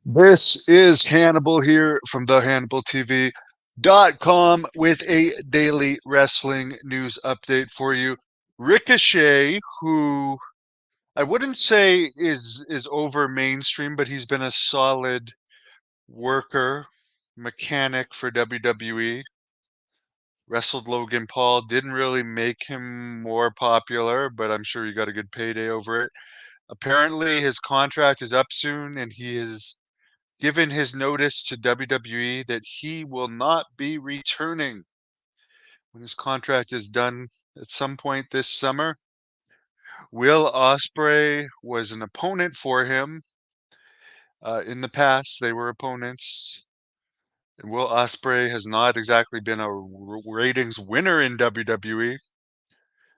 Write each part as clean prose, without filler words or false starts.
This is Hannibal here from thehannibaltv.com with a daily wrestling news update for you. Ricochet, who I wouldn't say is over mainstream, but he's been a solid worker, mechanic for WWE. Wrestled Logan Paul, didn't really make him more popular, but I'm sure he got a good payday over it. Apparently, his contract is up soon, and he is given his notice to WWE that he will not be returning when his contract is done at some point this summer. Will Ospreay was an opponent for him. In the past, they were opponents. And Will Ospreay has not exactly been a ratings winner in WWE.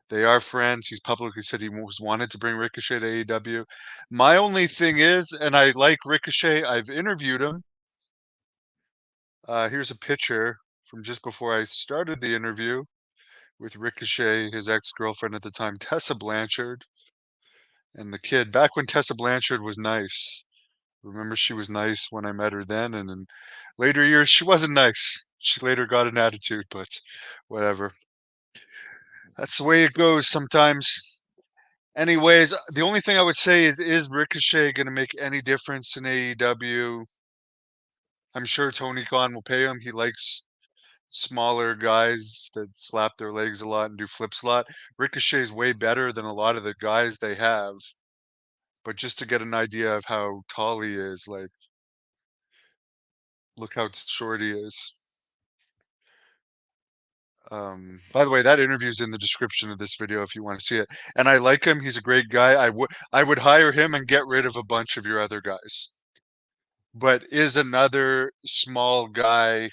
They are friends. He's publicly said he was wanted to bring Ricochet to AEW. My only thing is, and I like Ricochet, I've interviewed him. Here's a picture from just before I started the interview with Ricochet, his ex-girlfriend at the time, Tessa Blanchard, and the kid. Back when Tessa Blanchard was nice. Remember, she was nice when I met her then, and in later years, she wasn't nice. She later got an attitude, but whatever. That's the way it goes sometimes. Anyways, the only thing I would say is Ricochet going to make any difference in AEW? I'm sure Tony Khan will pay him. He likes smaller guys that slap their legs a lot and do flips a lot. Ricochet's way better than a lot of the guys they have. But just to get an idea of how tall he is, like, look how short he is. By the way, that interview's in the description of this video if you want to see it. And I like him. He's a great guy. I would hire him and get rid of a bunch of your other guys. But is another small guy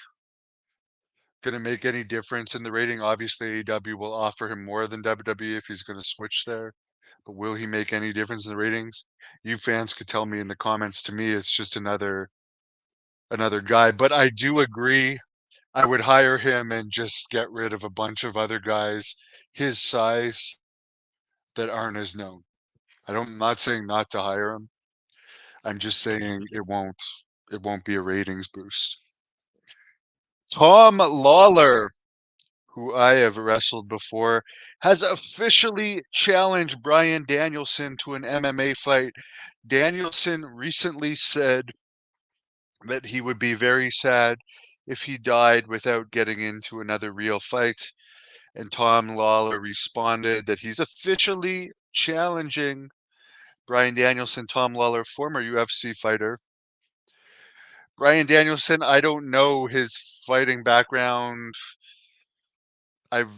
going to make any difference in the rating? Obviously, AEW will offer him more than WWE if he's going to switch there. But will he make any difference in the ratings? You fans could tell me in the comments. To me, it's just another guy. But I do agree. I would hire him and just get rid of a bunch of other guys his size that aren't as known. I'm not saying not to hire him. I'm just saying it won't be a ratings boost. Tom Lawler, who I have wrestled before, has officially challenged Bryan Danielson to an MMA fight. Danielson recently said that he would be very sad if he died without getting into another real fight. And Tom Lawler responded that he's officially challenging Bryan Danielson. Tom Lawler, former UFC fighter. Bryan Danielson, I don't know his fighting background. I've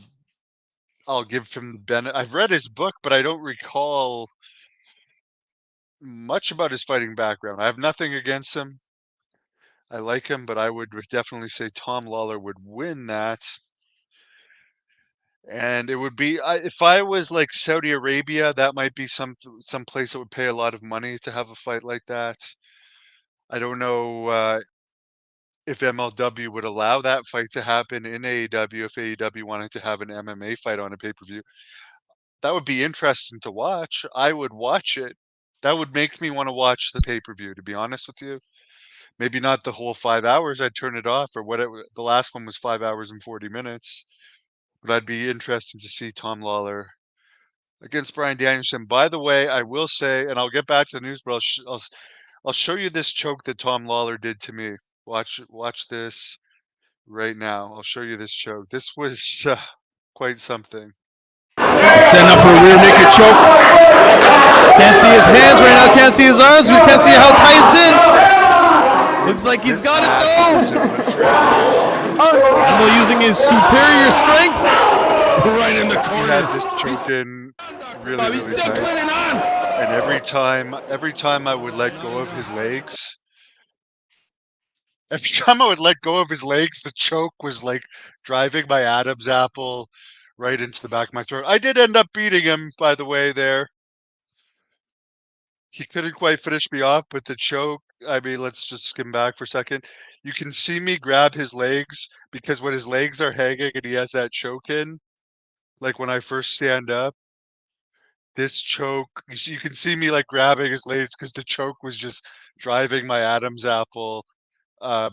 I'll give him the benefit. I've read his book, but I don't recall much about his fighting background. I have nothing against him. I like him, but I would definitely say Tom Lawler would win that. And it would be if I was like Saudi Arabia, that might be some place that would pay a lot of money to have a fight like that. I don't know if MLW would allow that fight to happen in AEW if AEW wanted to have an MMA fight on a pay-per-view. That would be interesting to watch. I would watch it. That would make me want to watch the pay-per-view, to be honest with you. Maybe not the whole 5 hours. I'd turn it off or whatever. The last one was 5 hours and 40 minutes. But I'd be interested to see Tom Lawler against Bryan Danielson. By the way, I will say, and I'll get back to the news, but I'll show you this choke that Tom Lawler did to me. Watch this right now. I'll show you this choke. This was quite something. Setting up for a rear naked choke. Can't see his hands right now. Can't see his arms. We can't see how tight it's in. Looks like he's got it though. Hannibal using his superior strength. Right in the He corner. had this choke in really tight. And every time I would let go of his legs, the choke was like driving my Adam's apple right into the back of my throat. I did end up beating him, by the way, there. He couldn't quite finish me off, but the choke, I mean, let's just skim back for a second. You can see me grab his legs because when his legs are hanging and he has that choke in, like when I first stand up, This choke, you can see me like grabbing his legs because the choke was just driving my Adam's apple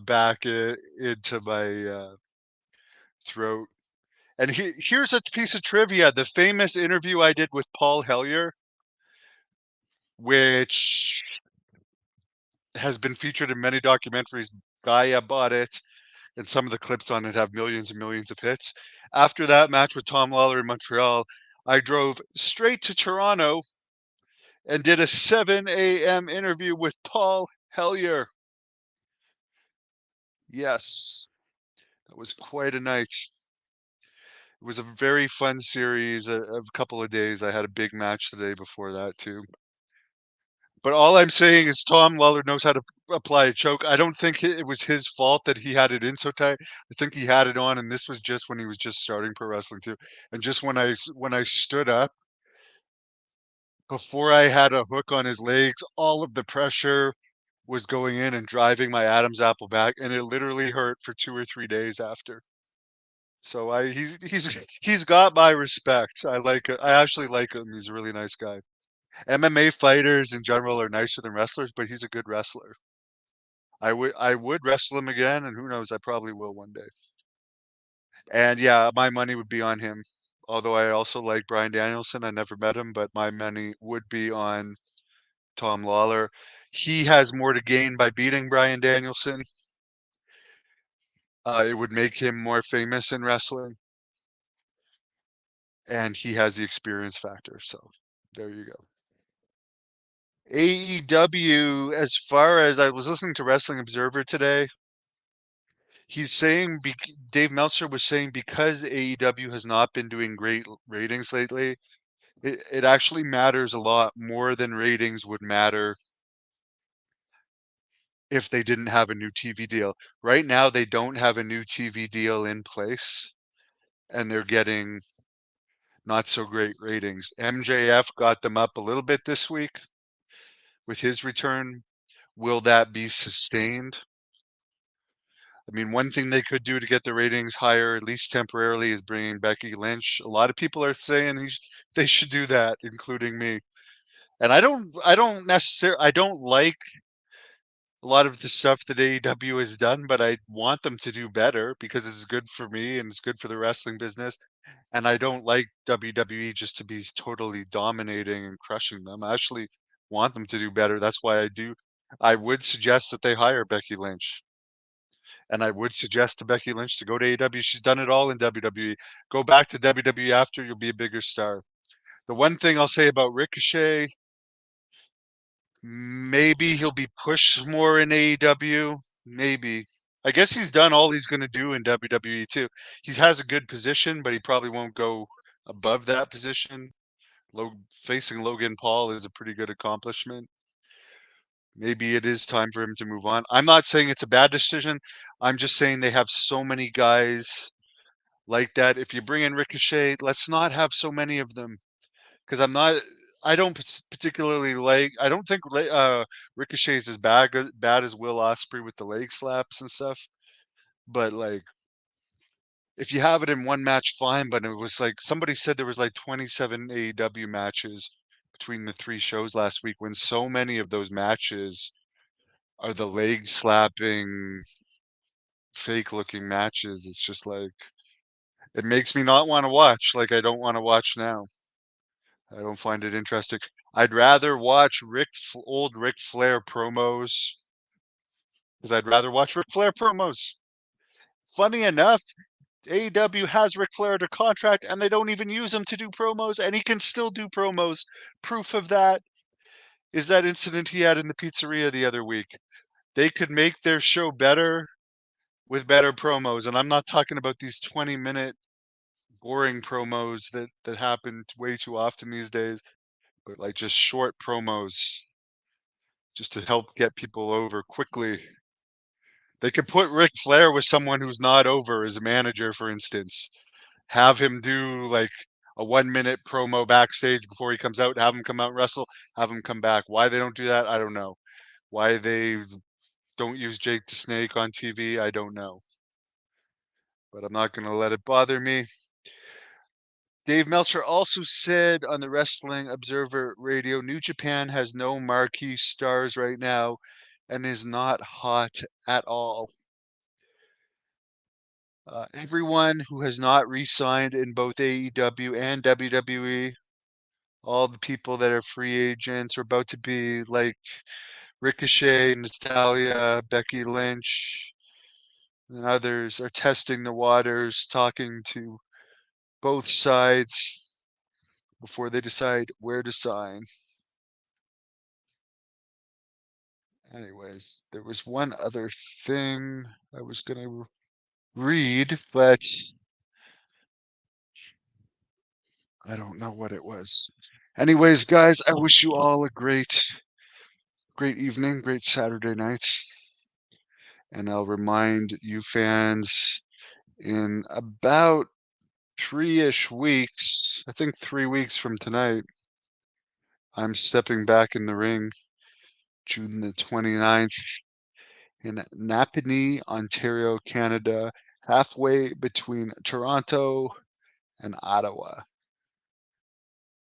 back into my throat. And here's a piece of trivia: the famous interview I did with Paul Hellyer, which has been featured in many documentaries. Gaia bought it, and some of the clips on it have millions and millions of hits. After that match with Tom Lawler in Montreal, I drove straight to Toronto and did a 7 a.m. interview with Paul Hellyer. Yes, that was quite a night. It was a very fun series, a couple of days. I had a big match the day before that too. But all I'm saying is Tom Lawler knows how to apply a choke. I don't think it was his fault that he had it in so tight. I think he had it on, and this was just when he was just starting pro wrestling too. And just when I stood up, before I had a hook on his legs, all of the pressure was going in and driving my Adam's apple back, and it literally hurt for 2 or 3 days after. So he's got my respect. I actually like him. He's a really nice guy. MMA fighters in general are nicer than wrestlers, but he's a good wrestler. I would wrestle him again, and who knows, I probably will one day. And yeah, my money would be on him. Although I also like Brian Danielson. I never met him, but my money would be on Tom Lawler. He has more to gain by beating Brian Danielson. It would make him more famous in wrestling, and he has the experience factor. So there you go. AEW, as far as I was listening to Wrestling Observer today, he's saying Dave Meltzer was saying because AEW has not been doing great ratings lately, it actually matters a lot more than ratings would matter if they didn't have a new TV deal. Right now, they don't have a new TV deal in place, and they're getting not so great ratings. MJF got them up a little bit this week with his return. Will that be sustained? I mean, one thing they could do to get the ratings higher, at least temporarily, is bringing Becky Lynch. A lot of people are saying they should do that, including me. And I don't like a lot of the stuff that AEW has done, but I want them to do better because it's good for me and it's good for the wrestling business. And I don't like WWE just to be totally dominating and crushing them. I actually want them to do better. That's why I would suggest that they hire Becky Lynch. And I would suggest to Becky Lynch to go to AEW. She's done it all in WWE. Go back to WWE after, you'll be a bigger star. The one thing I'll say about Ricochet, maybe he'll be pushed more in AEW. Maybe. I guess he's done all he's going to do in WWE too. He has a good position, but he probably won't go above that position. Facing Logan Paul is a pretty good accomplishment. Maybe it is time for him to move on. I'm not saying it's a bad decision. I'm just saying they have so many guys like that. If you bring in Ricochet, let's not have so many of them because I don't particularly like. I don't think Ricochet is as bad as Will Ospreay with the leg slaps and stuff. But like, if you have it in one match, fine. But it was like somebody said there was like 27 AEW matches between the three shows last week, when so many of those matches are the leg slapping, fake looking matches. It's just like it makes me not want to watch. Like I don't want to watch now. I don't find it interesting. I'd rather watch old Ric Flair promos because I'd rather watch Ric Flair promos. Funny enough, AEW has Ric Flair under contract and they don't even use him to do promos, and he can still do promos. Proof of that is that incident he had in the pizzeria the other week. They could make their show better with better promos, and I'm not talking about these 20-minute boring promos that happen way too often these days, but like just short promos just to help get people over quickly. They could put Ric Flair with someone who's not over as a manager, for instance. Have him do like a 1 minute promo backstage before he comes out, have him come out and wrestle, have him come back. Why they don't do that, I don't know. Why they don't use Jake the Snake on TV, I don't know. But I'm not going to let it bother me. Dave Meltzer also said on the Wrestling Observer Radio, New Japan has no marquee stars right now and is not hot at all. Everyone who has not re-signed in both AEW and WWE, all the people that are free agents are about to be like Ricochet, Natalia, Becky Lynch, and others are testing the waters, talking to both sides before they decide where to sign. Anyways, there was one other thing I was going to read, but I don't know what it was. Anyways, guys, I wish you all a great evening, great Saturday night. And I'll remind you fans in about 3-ish weeks, I think 3 weeks from tonight, I'm stepping back in the ring June the 29th in Napanee, Ontario, Canada, halfway between Toronto and Ottawa.